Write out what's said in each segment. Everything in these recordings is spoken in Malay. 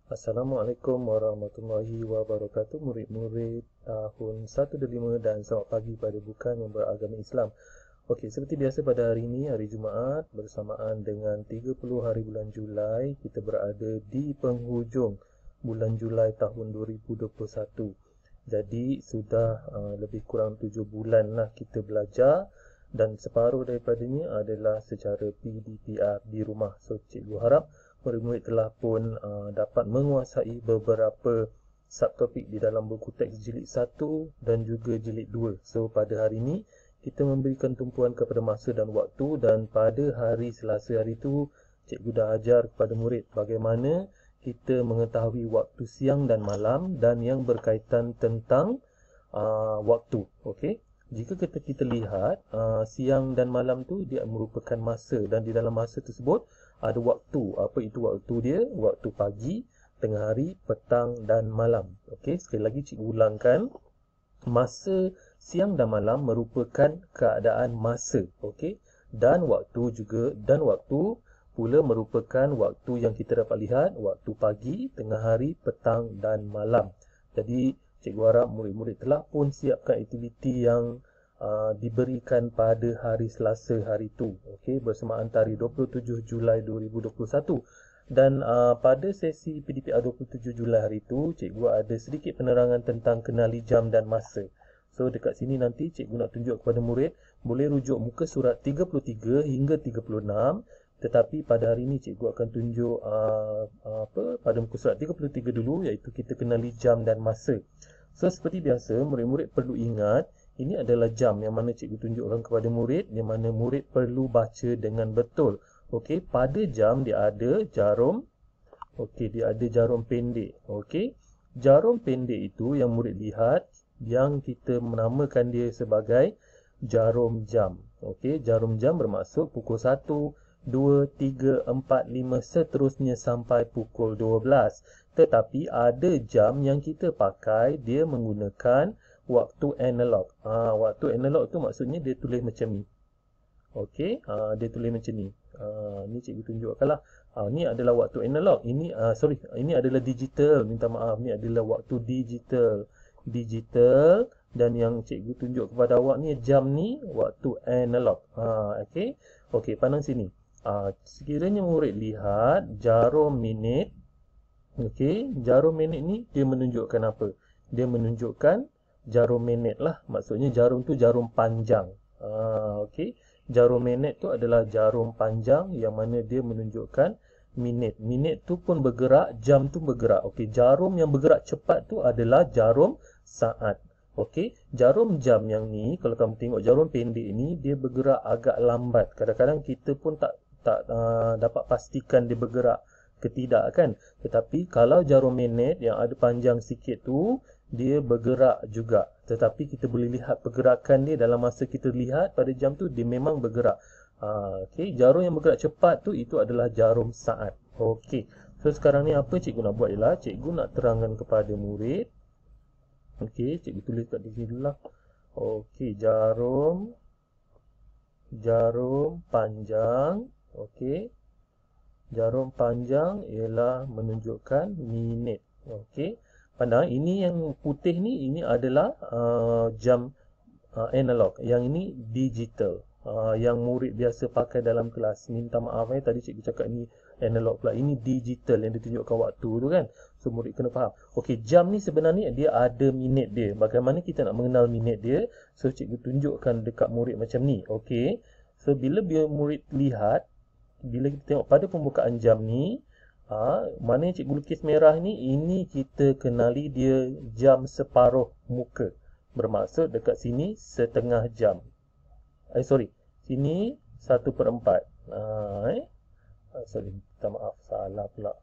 Assalamualaikum warahmatullahi wabarakatuh, murid-murid tahun 1 dan 5, dan selamat pagi pada bukan yang beragama Islam. Okey, seperti biasa pada hari ini, hari Jumaat, bersamaan dengan 30 hari bulan Julai, kita berada di penghujung bulan Julai tahun 2021. Jadi sudah lebih kurang 7 bulan lah kita belajar, dan separuh daripadanya adalah secara PDPR di rumah. So, cikgu harap murid-murid telah pun dapat menguasai beberapa subtopik di dalam buku teks jilid 1 dan juga jilid 2. So, pada hari ini kita memberikan tumpuan kepada masa dan waktu, dan pada hari Selasa hari itu cikgu dah ajar kepada murid bagaimana kita mengetahui waktu siang dan malam dan yang berkaitan tentang waktu. Okey. Jika kita lihat siang dan malam tu dia merupakan masa, dan di dalam masa tersebut ada waktu. Apa itu waktu dia? Waktu pagi, tengah hari, petang dan malam. Okey, sekali lagi cikgu ulangkan. Masa siang dan malam merupakan keadaan masa. Okey. Dan waktu juga, dan waktu pula merupakan waktu yang kita dapat lihat, waktu pagi, tengah hari, petang dan malam. Jadi cikgu harap murid-murid telah pun siapkan aktiviti yang diberikan pada hari Selasa hari itu, okey, bersamaan tarikh 27 Julai 2021. Dan pada sesi PDPR 27 Julai hari itu, cikgu ada sedikit penerangan tentang kenali jam dan masa. So, dekat sini nanti cikgu nak tunjuk kepada murid, boleh rujuk muka surat 33 hingga 36. Tetapi pada hari ini cikgu akan tunjuk pada muka surat 33 dulu, iaitu kita kenali jam dan masa. So, seperti biasa, murid-murid perlu ingat, ini adalah jam yang mana cikgu tunjukkan kepada murid, yang mana murid perlu baca dengan betul. Okey, pada jam dia ada jarum. Okey, dia ada jarum pendek. Okey, jarum pendek itu yang murid lihat, yang kita menamakan dia sebagai jarum jam. Okey, jarum jam bermaksud pukul 1, 2, 3, 4, 5 seterusnya sampai pukul 12. Tetapi ada jam yang kita pakai dia menggunakan waktu analog. Waktu analog tu maksudnya dia tulis macam ni. Okey, dia tulis macam ni. Ni cikgu tunjukkanlah. Ni adalah waktu analog. Ini adalah digital. Minta maaf, ni adalah waktu digital. Digital, dan yang cikgu tunjuk kepada awak ni jam ni waktu analog. Okey. Okey, pandang sini. Sekiranya murid lihat jarum minit. Okey, jarum minit ni dia menunjukkan apa? Dia menunjukkan jarum minit lah. Maksudnya jarum tu jarum panjang. Okey. Jarum minit tu adalah jarum panjang yang mana dia menunjukkan minit. Minit tu pun bergerak, jam tu bergerak. Okey, jarum yang bergerak cepat tu adalah jarum saat. Okey, jarum jam yang ni, kalau kamu tengok jarum pendek ni, dia bergerak agak lambat. Kadang-kadang kita pun tak dapat pastikan dia bergerak ke tidak kan. Tetapi kalau jarum minit yang ada panjang sikit tu, dia bergerak juga. Tetapi kita boleh lihat pergerakan dia dalam masa kita lihat pada jam tu, dia memang bergerak. Okey, jarum yang bergerak cepat tu, itu adalah jarum saat. Okey, so sekarang ni apa cikgu nak buat ialah, cikgu nak terangkan kepada murid. Okey, cikgu tulis kat sini dulu lah. Okey, jarum panjang. Okey, jarum panjang ialah menunjukkan minit. Okey, pandang ini yang putih ni, ini adalah jam analog. Yang ini digital, yang murid biasa pakai dalam kelas. Minta maaf tadi cikgu cakap ni analog pula. Ini digital yang ditunjukkan waktu tu kan. So murid kena faham. Okey, jam ni sebenarnya dia ada minit dia. Bagaimana kita nak mengenal minit dia? So cikgu tunjukkan dekat murid macam ni. Okey, so bila murid lihat, bila kita tengok pada pembukaan jam ni, mana yang cikgu lukis merah ni, ini kita kenali dia jam separuh muka. Bermaksud dekat sini setengah jam. Sini 1/4. Minta maaf, salah pula.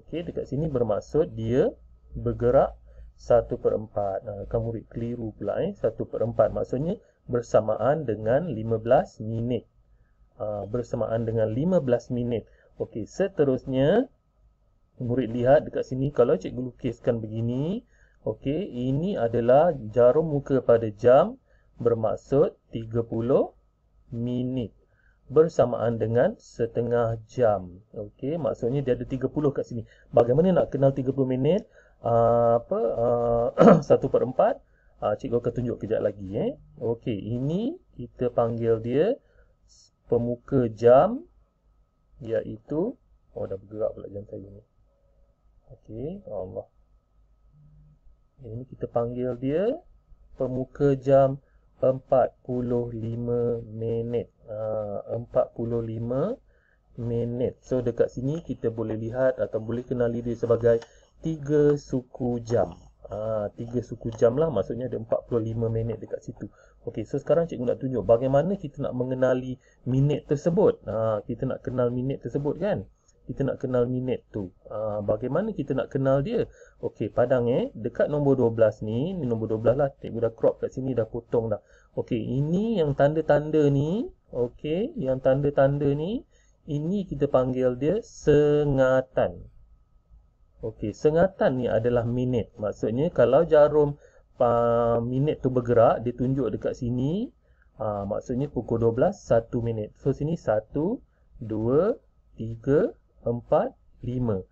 Okey, dekat sini bermaksud dia bergerak 1/4. Kamu murid keliru pula 1/4 maksudnya bersamaan dengan 15 minit. Bersamaan dengan 15 minit. Okey, seterusnya murid lihat dekat sini, kalau cikgu lukiskan begini, okey, ini adalah jarum muka pada jam, bermaksud 30 minit. bersamaan dengan setengah jam. Okey, maksudnya dia ada 30 kat sini. Bagaimana nak kenal 30 minit? 1/4. Cikgu akan tunjuk kejap lagi. Okey, ini kita panggil dia pemuka jam, iaitu, dah bergerak pula jam saya ni. Okey, Allah. Ini kita panggil dia pemuka jam 45 minit. 45 minit. So dekat sini kita boleh lihat atau boleh kenali dia sebagai 3 suku jam. 3 suku jam lah, maksudnya ada 45 minit dekat situ. Okey, so sekarang cikgu nak tunjuk bagaimana kita nak mengenali minit tersebut. Kita nak kenal minit tersebut kan? Kita nak kenal minit tu. Bagaimana kita nak kenal dia? Okey, padang dekat nombor 12 ni nombor 12 lah. Cikgu dah crop kat sini, dah potong dah. Okey, ini yang tanda-tanda ni. Okey, yang tanda-tanda ni, ini kita panggil dia sengatan. Okey, sengatan ni adalah minit. Maksudnya kalau jarum minit tu bergerak, dia tunjuk dekat sini. Maksudnya pukul 12, 1 minit. So sini 1, 2, 3, 4, 5.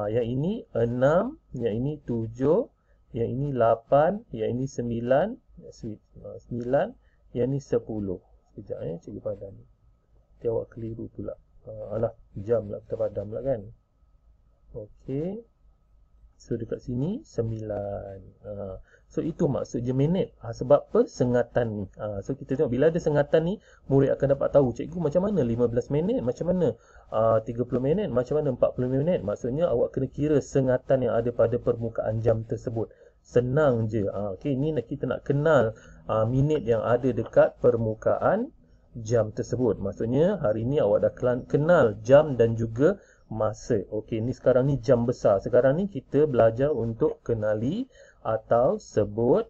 Yang ini 6, yang ini 7, yang ini 8, yang ini 9, 9, yang ini 10. Sekejap cikgu padam. Nanti awak keliru pula. Alah, jam lah kita padam lah kan. Okey. So dekat sini 9. So itu maksud je minit. Sebab apa? Sengatan ni. So kita tengok bila ada sengatan ni, murid akan dapat tahu, cikgu macam mana 15 minit, macam mana 30 minit, macam mana 40 minit. Maksudnya awak kena kira sengatan yang ada pada permukaan jam tersebut. Senang je. Okey, ni kita nak kenal minit yang ada dekat permukaan jam tersebut. Maksudnya hari ni awak dah kenal jam dan juga masa. Okey, ni sekarang ni jam besar. Sekarang ni kita belajar untuk kenali atau sebut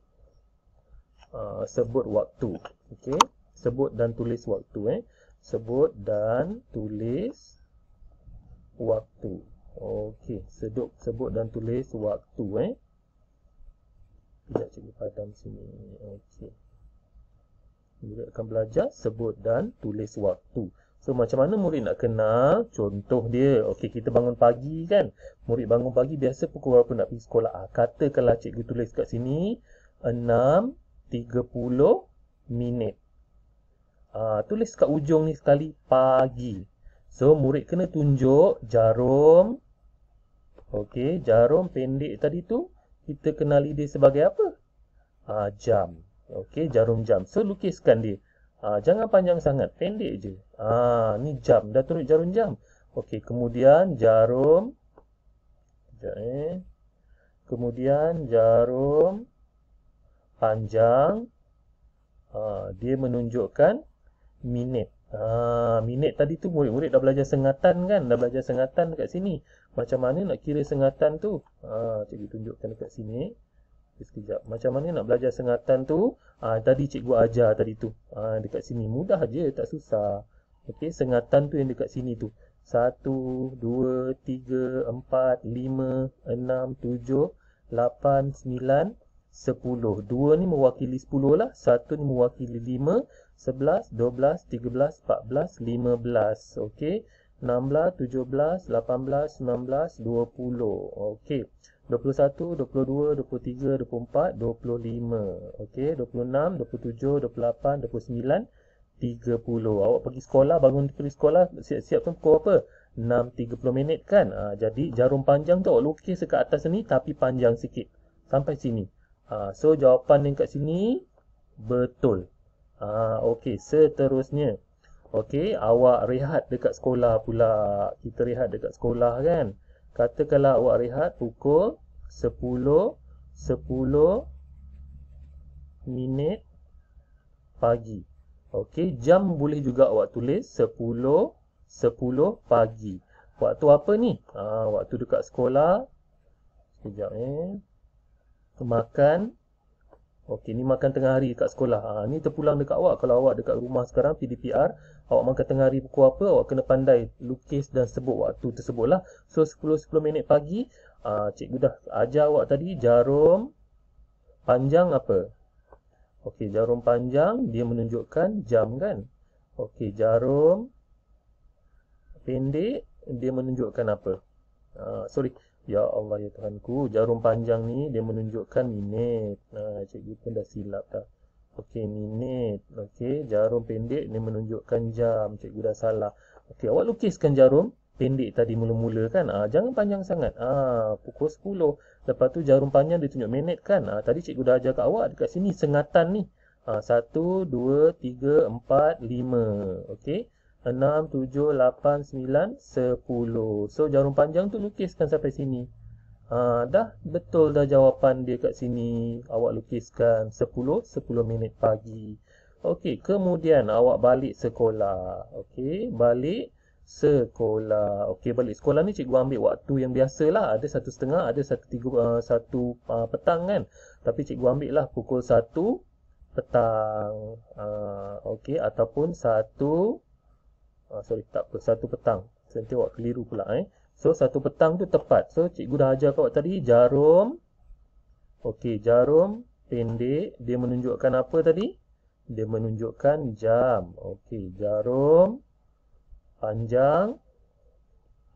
waktu. Okey, sebut dan tulis waktu. Sebut dan tulis waktu. Okey, sebut dan tulis waktu. Sekejap cikgu padam sini. Okey, murid akan belajar sebut dan tulis waktu. So macam mana murid nak kenal? Contoh dia, okey, kita bangun pagi kan. Murid bangun pagi biasa pukul berapa nak pergi sekolah? Katakanlah cikgu tulis kat sini 6:30 minit. Tulis kat ujung ni sekali pagi. So murid kena tunjuk jarum. Okey, jarum pendek tadi tu kita kenali dia sebagai apa? Jam. Okey, jarum jam. So lukiskan dia. Jangan panjang sangat, pendek je. Ni jam, dah turut jarum jam. Okey, kemudian jarum. Kemudian jarum panjang. Dia menunjukkan minit. Minit tadi tu murid-murid dah belajar sengatan kan? Dah belajar sengatan dekat sini. Macam mana nak kira sengatan tu? Cikgu tunjukkan dekat sini. Sekejap. Macam mana nak belajar sengatan tu? Tadi cikgu ajar tadi tu. Dekat sini. Mudah je, tak susah. Okey, sengatan tu yang dekat sini tu. 1, 2, 3, 4, 5, 6, 7, 8, 9, 10. 2 ni mewakili 10 lah. 1 ni mewakili 5, 11, 12, 13, 14, 15. Okey. 16, 17, 18, 19, 20. Okey. 21, 22, 23, 24, 25. Okey, 26, 27, 28, 29, 30. Awak pergi sekolah, bangun pergi sekolah, siap-siap tu pukul apa? 6:30 minit kan? Jadi jarum panjang tu awak lukis dekat atas ni tapi panjang sikit. Sampai sini. So jawapan yang kat sini betul. Okey, seterusnya. Okey, awak rehat dekat sekolah pula. Kita rehat dekat sekolah kan? Katakanlah awak rehat pukul 10 minit pagi. Okey, jam boleh juga awak tulis 10 pagi. Waktu apa ni? Waktu dekat sekolah. Sekejap makan. Okey, ni makan tengah hari dekat sekolah. Ni terpulang dekat awak. Kalau awak dekat rumah sekarang PDPR, awak makan tengah hari pukul apa? Awak kena pandai lukis dan sebut waktu tersebut lah. So 10 minit pagi. Cikgu dah ajar awak tadi jarum panjang apa? Okey, jarum panjang dia menunjukkan jam kan? Okey, jarum pendek dia menunjukkan apa? Sorry. Ya Allah ya Tuhanku, jarum panjang ni dia menunjukkan minit. Cikgu pun dah silap dah. Okey, minit. Okey, jarum pendek dia menunjukkan jam. Cikgu dah salah. Okey, awak lukiskan jarum pendek tadi mula-mula kan. Jangan panjang sangat. Pukul 10. Lepas tu jarum panjang dia tunjuk minit kan. Tadi cikgu dah ajar kat awak dekat sini sengatan ni. 1, 2, 3, 4, 5. Okey. 6, 7, 8, 9, 10. So, jarum panjang tu lukiskan sampai sini. Dah betul dah jawapan dia kat sini. Awak lukiskan 10 minit pagi. Okey, kemudian awak balik sekolah. Okey, balik sekolah. Okey, balik sekolah ni cikgu ambil waktu yang biasalah. Ada 1:30, ada 1 petang kan. Tapi cikgu ambil lah pukul 1 petang. Okey, ataupun 1 sorry, tak apa, 1 petang. Nanti awak keliru pula So 1 petang tu tepat. So cikgu dah ajar kat awak tadi jarum. Okey, jarum pendek dia menunjukkan apa tadi? Dia menunjukkan jam. Okey, jarum panjang.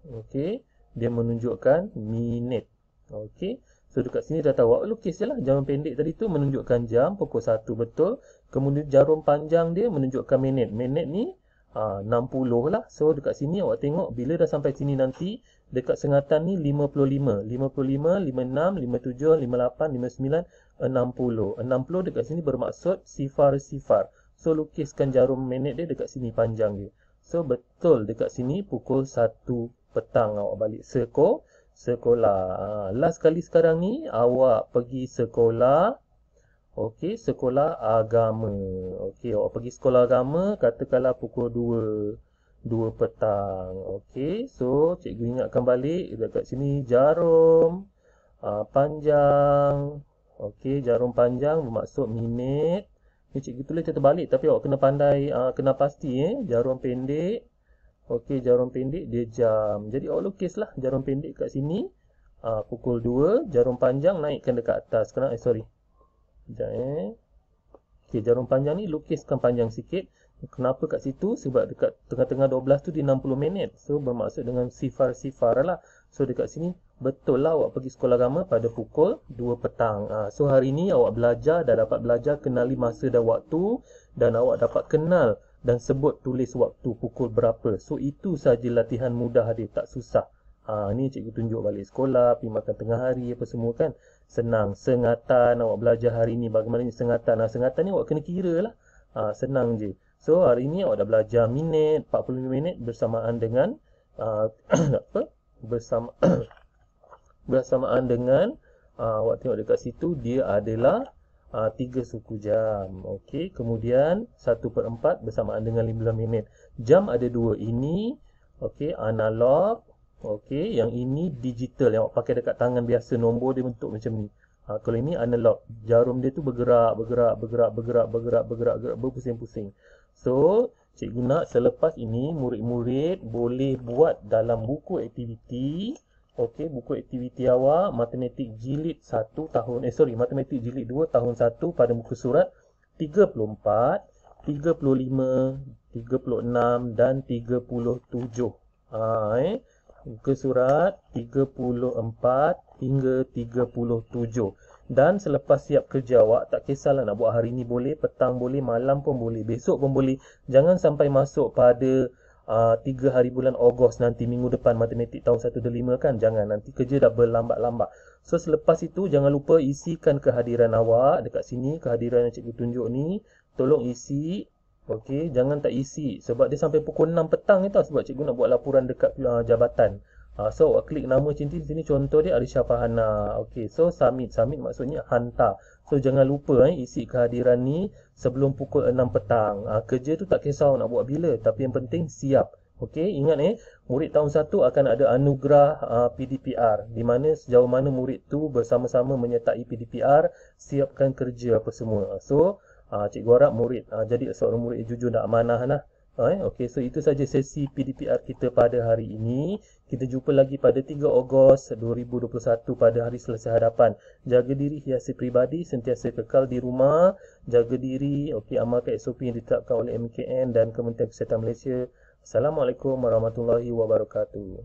Okey, dia menunjukkan minit. Okey. So dekat sini dah tahu. Awak lukis je lah. Jarum pendek tadi tu menunjukkan jam pukul 1 betul. Kemudian jarum panjang dia menunjukkan minit. Minit ni 60 lah. So dekat sini awak tengok bila dah sampai sini nanti dekat sengatan ni 55, 55, 56, 57, 58, 59, 60. 60 dekat sini bermaksud sifar-sifar. So lukiskan jarum minit dia dekat sini panjang dia. So betul dekat sini pukul 1 petang awak balik sekolah. Last kali sekarang ni awak pergi sekolah. Okey, sekolah agama. Okey, awak pergi sekolah agama katakanlah pukul 2 petang. Okey, so cikgu ingatkan balik dekat sini jarum panjang. Okey, jarum panjang bermaksud minit. Ni cikgu tulis terbalik tapi awak kena pandai, kena pasti jarum pendek. Okey, jarum pendek dia jam. Jadi awak lukislah jarum pendek kat sini pukul 2, jarum panjang naikkan dekat atas. Sorry. Sekejap Okey, jarum panjang ni lukiskan panjang sikit. Kenapa kat situ? Sebab dekat tengah-tengah 12 tu dia 60 minit. So bermaksud dengan sifar-sifar lah. So dekat sini betul lah awak pergi sekolah agama pada pukul 2 petang. So hari ni awak belajar, dah dapat belajar kenali masa dan waktu. Dan awak dapat kenal dan sebut tulis waktu pukul berapa. So itu saja latihan mudah dia, tak susah. Ni cikgu tunjuk balik sekolah, pergi makan tengah hari apa semua kan. Senang. Sengatan awak belajar hari ni bagaimana ni sengatan. Sengatan ni awak kena kira lah. Senang je. So hari ni awak dah belajar minit, 45 minit bersamaan dengan apa? Bersamaan dengan awak tengok dekat situ dia adalah 3 suku jam. Okey, kemudian 1/4 bersamaan dengan 15 minit. Jam ada 2. Ini okey, analog. Okey, yang ini digital yang awak pakai dekat tangan biasa, nombor dia bentuk macam ni. Kalau ini analog, jarum dia tu bergerak, berpusing-pusing. So, cikgu nak selepas ini murid-murid boleh buat dalam buku aktiviti. Okey, buku aktiviti awak matematik jilid 1 tahun matematik jilid 2 tahun 1 pada muka surat 34, 35, 36 dan 37. Muka surat 34 hingga 37. Dan selepas siap kerja awak, tak kisahlah nak buat hari ni boleh, petang boleh, malam pun boleh, besok pun boleh. Jangan sampai masuk pada 3 hari bulan Ogos nanti minggu depan matematik tahun 1-5 kan. Jangan, nanti kerja dah berlambat-lambat. So selepas itu jangan lupa isikan kehadiran awak dekat sini, kehadiran yang cikgu tunjuk ni. Tolong isi. Okey, jangan tak isi sebab dia sampai pukul 6 petang ni tau, sebab cikgu nak buat laporan dekat jabatan. So awak klik nama cinti sini, contoh dia Arisha Fahana. Okey, so submit maksudnya hantar. So jangan lupa isi kehadiran ni sebelum pukul 6 petang. Kerja tu tak kisah nak buat bila, tapi yang penting siap. Okey, ingat murid tahun 1 akan ada anugerah PDPR di mana sejauh mana murid tu bersama-sama menyertai PDPR, siapkan kerja apa semua. So cikgu harap murid jadi seorang murid jujur dan amanah lah. Okey, so itu saja sesi PDPR kita pada hari ini. Kita jumpa lagi pada 3 Ogos 2021 pada hari Selasa hadapan. Jaga diri, hiasi peribadi, sentiasa kekal di rumah. Jaga diri, okey, amalkan SOP yang ditetapkan oleh MKN dan Kementerian Kesihatan Malaysia. Assalamualaikum warahmatullahi wabarakatuh.